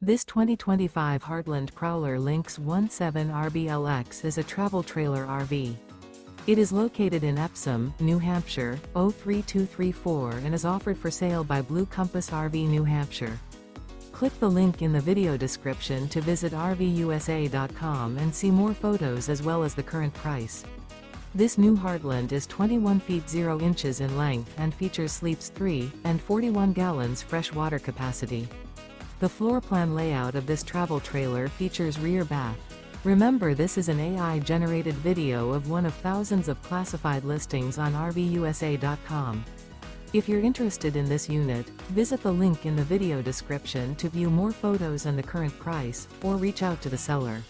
This 2025 Heartland Prowler Lynx 17 RBLX is a travel trailer RV. It is located in Epsom, New Hampshire, 03234 and is offered for sale by Blue Compass RV New Hampshire. Click the link in the video description to visit RVUSA.com and see more photos as well as the current price. This new Heartland is 21 feet 0 inches in length and features sleeps 3 and 41 gallons fresh water capacity. The floor plan layout of this travel trailer features rear bath. Remember, this is an AI-generated video of one of thousands of classified listings on RVUSA.com. If you're interested in this unit, visit the link in the video description to view more photos and the current price, or reach out to the seller.